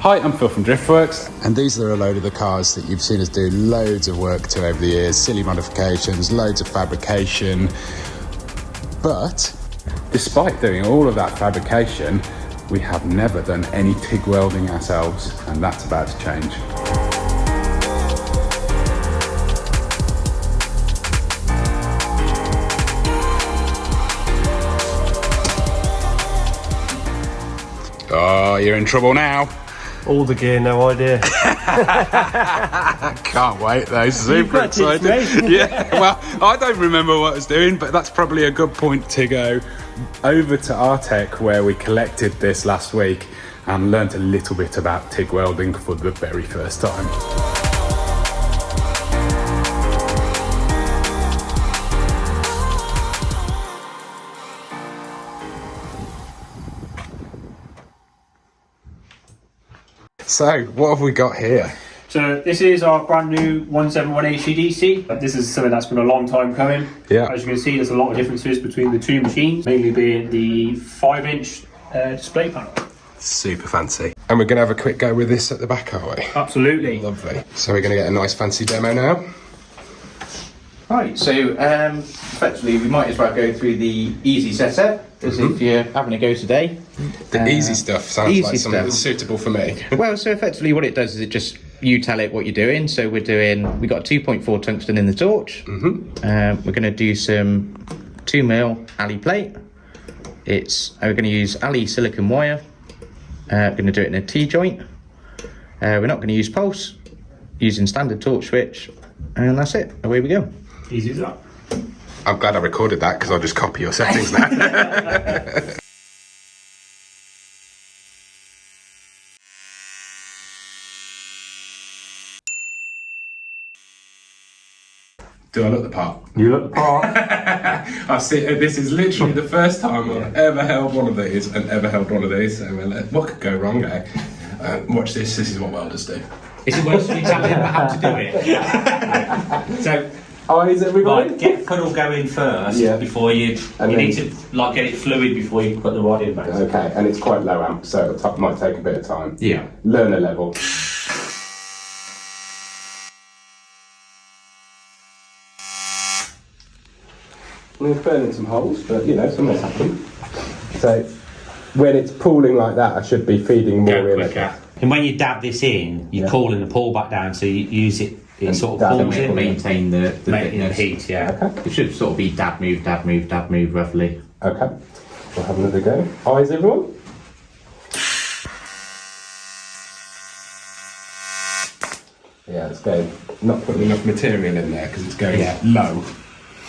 Hi, I'm Phil from Driftworks. And these are a load of the cars that you've seen us do loads of work to over the years, silly modifications, loads of fabrication. But despite doing all of that fabrication, we have never done any TIG welding ourselves, and that's about to change. Oh, you're in trouble now. All the gear, no idea. Can't wait though, super excited. Yeah, well, I don't remember what I was doing, but that's probably a good point to go over to Artec, where we collected this last week and learnt a little bit about TIG welding for the very first time. So, what have we got here? So this is our brand new 171 HVDC. This is something that's been a long time coming. Yeah. As you can see, there's a lot of differences between the two machines, mainly being the 5-inch display panel. super fancy. And we're going to have a quick go with this at the back, are we? Absolutely. Lovely. So we're going to get a nice fancy demo now. Right, so effectively we might as well go through the easy setup, as if you're having a go today. The easy stuff sounds easy like something stuff. that's suitable for me. Well, so effectively what it does is it just, you tell it what you're doing. So we've got a 2.4 tungsten in the torch. We're going to do some 2mm alley plate. We're going to use alley silicon wire. We're going to do it in a T-joint. We're not going to use pulse, using standard torch switch, and that's it. Away we go. Easy as that. I'm glad I recorded that because I'll just copy your settings now. Do I look the part? You look the part. I see. This is literally the first time I've ever held one of these and ever held one of these. So what could go wrong, eh? Watch this. This is what welders do. Is it worse when you tell them how to do it? So, Eyes, everybody. like, get funnel going first before you need to like get it fluid before you put the rod in. Basically. Okay, and it's quite low amp, so it might take a bit of time. Yeah. Learner level. We're burning some holes, but you know, something's happened. So when it's pooling like that, I should be feeding more in. And when you dab this in, you're cooling the pull back down, so you use it. It sort of pulls it. Maintain the heat. Yeah. Okay. It should sort of be dab, move, roughly. Okay. We'll have another go. Eyes, everyone. Yeah, it's going. Not putting enough material in there because it's going low.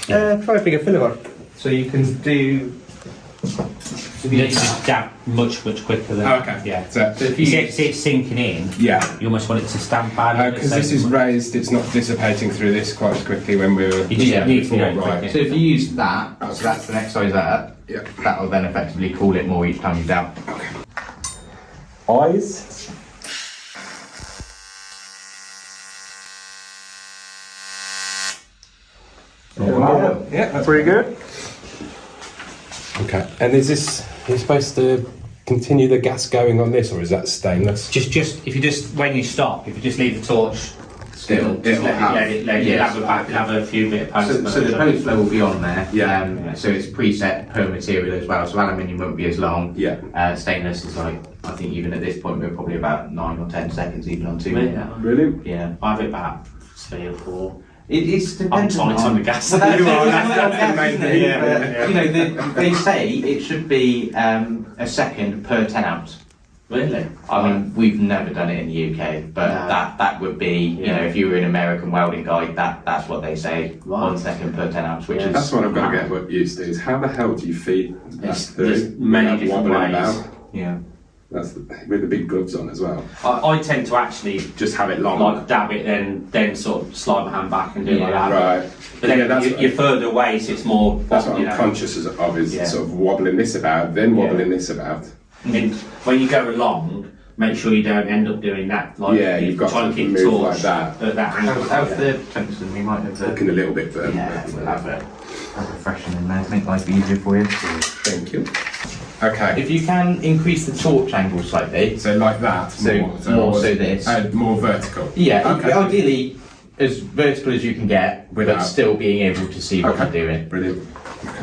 Try a bigger filler rod. So you can do. You just dab much quicker than. Oh, okay. Yeah. So if you see it sinking in, you almost want it to stamp out. because this is raised, it's not dissipating through this quite as quickly when we were. You just need to know right. So if you use that, so that's the next size up. Yeah. That'll then effectively cool it more each time you dab. Okay. Eyes. Yeah, that's pretty good. Okay. And is this? You're supposed to continue the gas going on this, or is that stainless? Just if you when you stop, if you just leave the torch still, It'll let it have a few bit of post. So the post flow will be on there. Yeah. So it's preset per material as well. So aluminium won't be as long. Yeah. Stainless is like, I think even at this point we're probably about 9 or 10 seconds even on 2 minutes. Really? Yeah. I have it about 3 or 4. It's I'm dependent trying to on the gas. That's the main thing. You know, they say it should be a second per 10 ounce. Really? I mean, we've never done it in the UK, but that would be, you know, if you were an American welding guy, that's what they say, 1 second per 10 ounds, which is... That's what I've got to get used to, is how the hell do you feed that through? There's many different ways. Yeah. That's with the big gloves on as well. I tend to actually Just have it long. like dab it, then sort of slide my hand back and do it like that. Right. But then you're further away, so it's more. That's what I'm conscious of, is sort of wobbling this about, then wobbling this about. And when you go along, make sure you don't end up doing that. Like, you've got try to and keep move torch like that. at that angle. How's the tungsten? We might have Looking a little bit burnt. we'll have a refreshing in there, make life easier for you. Thank you. Okay. If you can increase the torch angle slightly, So like that. So more so this. More vertical. yeah, Okay. ideally as vertical as you can get, Without- but still being able to see what Okay. you're doing. Brilliant.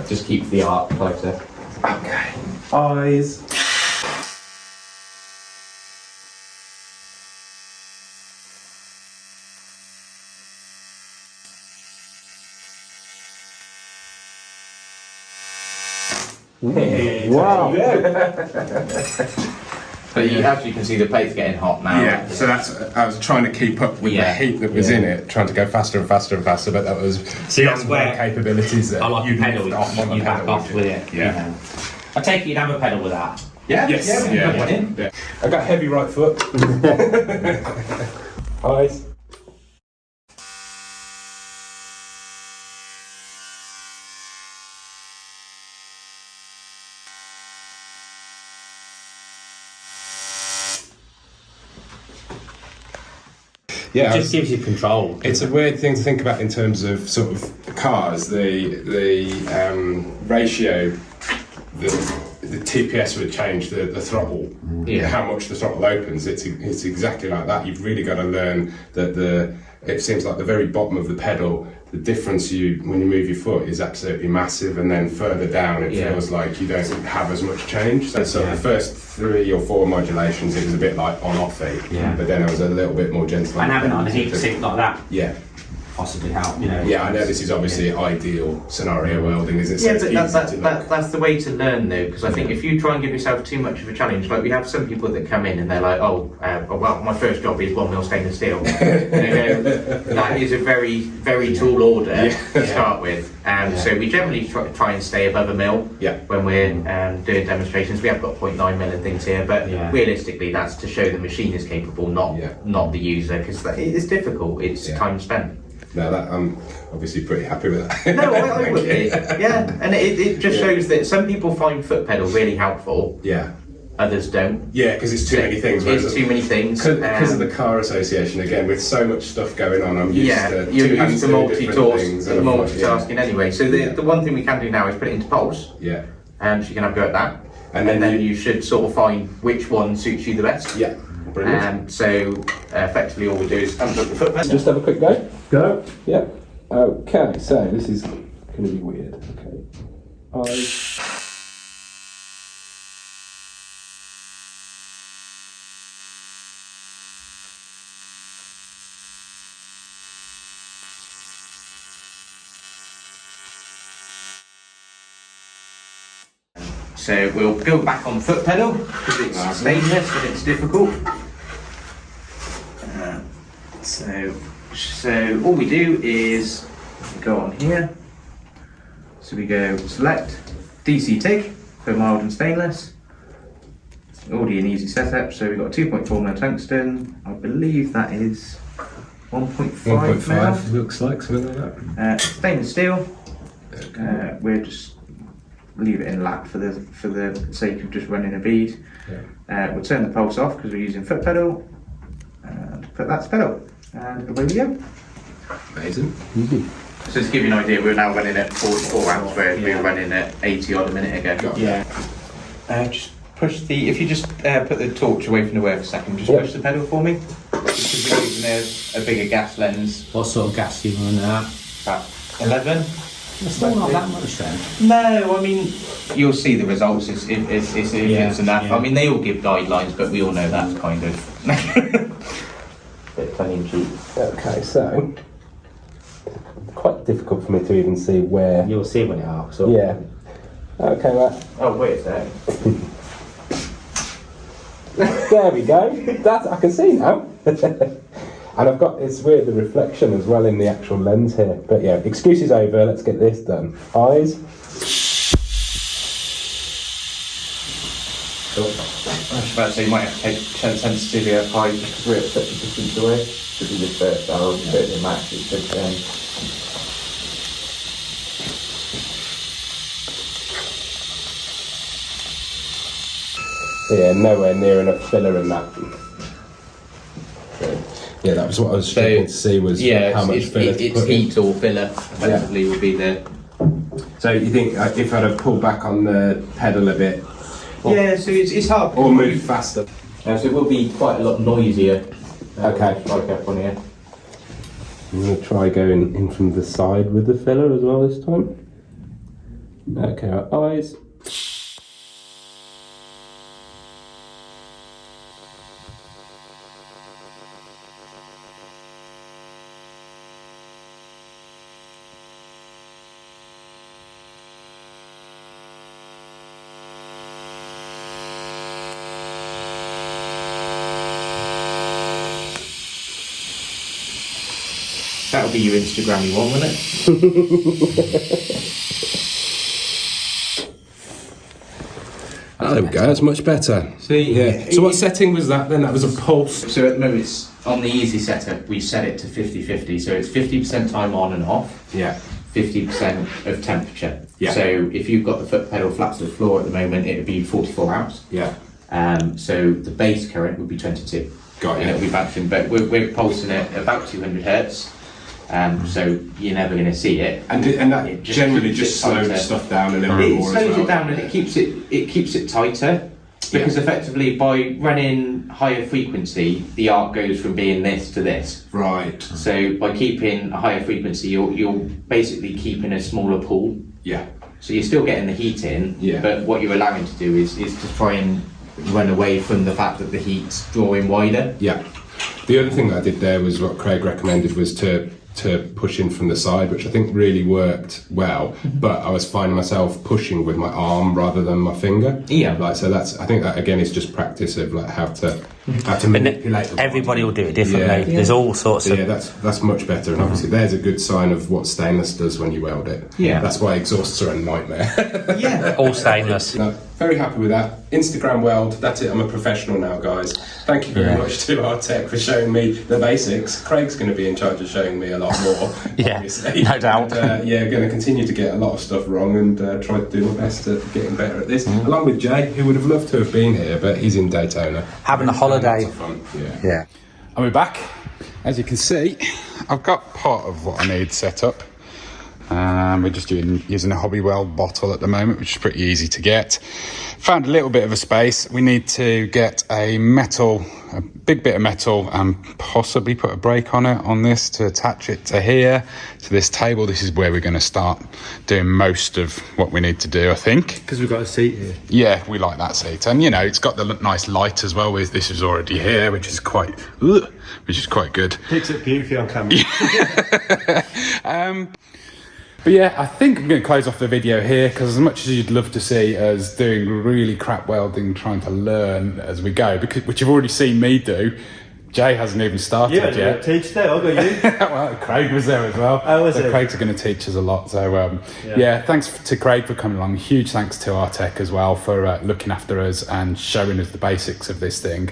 Just keep the arc closer. Okay. Eyes. Wow. But you actually can see the plate's getting hot now. Yeah, so that's, I was trying to keep up with the Yeah. heat that was in it, trying to go faster and faster and faster, but that was See, that's beyond my where capabilities that I like a you'd pedal. lift off on the You back pedal, off would with you? it. Yeah. You know. I take it you'd have a pedal with that. Yeah, Yes, yeah, we can yeah, put one in. yeah. I got heavy right foot. Eyes. Yeah, It just gives you control. it's a weird thing to think about in terms of sort of cars. The ratio, the TPS would change the throttle. Yeah. How much the throttle opens. It's exactly like that. You've really got to learn that it seems like the very bottom of the pedal, the difference when you move your foot is absolutely massive, and then further down it Yeah. feels like you don't have as much change. So the first 3 or 4 modulations it was a bit like on-offy, Yeah. but then I was a little bit more gentle. And having it on a heat sink like that Yeah. possibly help, you know. Yeah, I know this is obviously ideal scenario welding, isn't it? So Yeah, it's but easy to look. that's the way to learn though, because I think if you try and give yourself too much of a challenge, like we have some people that come in and they're like, well, my first job is 1 mil stainless steel. That is a very, very tall order to start with. So we generally try and stay above 1 mil when we're doing demonstrations. We have got 0.9 mil and things here, but realistically that's to show the machine is capable, not the user, because it's difficult, it's time spent. No, I'm obviously pretty happy with that. No, I would be. Yeah, and it just shows that some people find foot pedal really helpful. Yeah. Others don't. Yeah, because it's too many things. It's too many things. Because of the car association, again, with so much stuff going on, I'm used to you're two hands used to doing different things. And I'm like, multitasking anyway. So the one thing we can do now is put it into pulse. Yeah. So you can have a go at that. And And then then you should sort of find which one suits you the best. Yeah. Brilliant. So effectively all we do is unplug the foot pedal. Just have a quick go. Go. Yeah. Okay, so this is going to be weird. Okay. So we'll go back on foot pedal because it's stainless and it's difficult. So all we do is go on here. So we go select DC TIG for mild and stainless. Already an easy setup. So we've got 2.4 mil tungsten. I believe that is 1.5 mil. looks like something like that. Stainless steel. We'll just leave it in lap for the sake of just running a bead. We'll turn the pulse off because we're using foot pedal, and put that to pedal, and away we go. Amazing. So to give you an idea, we're now running at 44 amps, whereas we were running at 80 odd a minute ago. Just push if you just put the torch away from the work a second, just push the pedal for me. Because we're using a bigger gas lens. What sort of gas do you run at? About 11. It's still not that much then. No, I mean, you'll see the results. It's enough. Yeah. I mean, they all give guidelines, but we all know that's kind of bit tongue in cheek. Okay, so quite difficult for me to even see where. You'll see when it arcs up. Yeah. Okay, right. Oh, wait a sec. There we go. That I can see now. And I've got, it's weird, the reflection as well in the actual lens here. But yeah, excuses over, let's get this done. Eyes. I was about to say you might have to take sensitivity up high because we're at such a distance away. Should be the first hour, the max. It should Yeah, nowhere near enough filler in that. So, yeah, that was what I was struggling to see was how much filler to it's put in. heat or filler effectively would be the. So you think if I'd have pulled back on the pedal a bit, Yeah, so it's hard. Or move faster. So it will be quite a lot noisier. Okay. Strike up on here. I'm going to try going in from the side with the filler as well this time. Okay, our eyes. That'll be your Instagrammy one, won't it? Oh, there we go, that's much better. See, Yeah. So what setting was that then? That was a pulse. So at the moment, it's on the easy setup, we set it to 50-50. So it's 50% time on and off, Yeah. 50% of temperature. Yeah. So if you've got the foot pedal flat to the floor at the moment, it would be 44 amps. Yeah. So the base current would be 22. Got you. And it'll be bouncing, but we're pulsing it about 200 hertz. So you're never going to see it. And that It generally keeps just it tighter. slows stuff down a little bit It more as slows well. it down and it keeps it tighter. Because effectively, by running higher frequency, the arc goes from being this to this. Right. So by keeping a higher frequency, you're basically keeping a smaller pool. Yeah. So you're still getting the heat in, Yeah. but what you're allowing to do is to try and run away from the fact that the heat's drawing wider. Yeah. The other thing that I did there was what Craig recommended was to push in from the side, which I think really worked well, but I was finding myself pushing with my arm rather than my finger. Yeah. Like, so I think that again is just practice of like how to manipulate the Everybody body. will do it differently. Yeah. There's all sorts So of. yeah, that's much better, and obviously there's a good sign of what stainless does when you weld it. Yeah. That's why exhausts are a nightmare. Yeah. All stainless. No, very happy with that. Instagram Weld, that's it, I'm a professional now, guys. Thank you very much to our tech for showing me the basics. Craig's going to be in charge of showing me a lot more, Yeah, obviously. no doubt. And, going to continue to get a lot of stuff wrong and try to do my best at getting better at this. Along with Jay, who would have loved to have been here, but he's in Daytona. Having a holiday. Lots of fun. Yeah. Yeah. And we're back. As you can see, I've got part of what I need set up. We're just using a hobby weld bottle at the moment, which is pretty easy to get. Found a little bit of a space. We need to get a big bit of metal, and possibly put a brake on it on this to attach it to here, to this table. This is where we're going to start doing most of what we need to do, I think. Because we've got a seat here. Yeah, we like that seat, and it's got the nice light as well. This is already here, which is quite good. Picks it beautifully on camera. But yeah, I think I'm going to close off the video here, because as much as you'd love to see us doing really crap welding, trying to learn as we go, which you've already seen me do, Jay hasn't even started Yeah, yet. teach today, I'll go you. Well, Craig was there as well. Oh, was he? Craig's going to teach us a lot. So yeah, thanks to Craig for coming along. Huge thanks to Artec as well for looking after us and showing us the basics of this thing.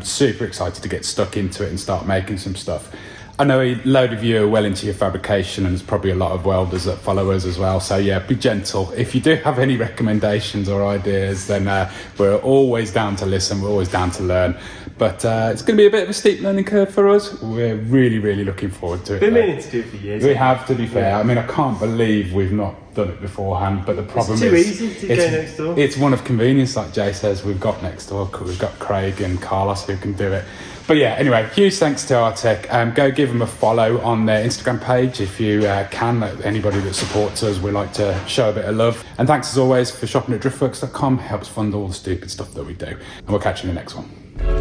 Super excited to get stuck into it and start making some stuff. I know a load of you are well into your fabrication, and there's probably a lot of welders that follow us as well. So yeah, be gentle. If you do have any recommendations or ideas, then we're always down to listen. We're always down to learn. But it's going to be a bit of a steep learning curve for us. We're really, really looking forward to it. Been meaning to do it for years. We have, to be fair. I mean, I can't believe we've not done it beforehand, but the problem too is easy to go next door. It's one of convenience, like Jay says. We've got next door. We've got Craig and Carlos who can do it. But yeah, anyway, huge thanks to Artec. Go give them a follow on their Instagram page if you can. Anybody that supports us, we like to show a bit of love. And thanks as always for shopping at driftworks.com. Helps fund all the stupid stuff that we do. And we'll catch you in the next one.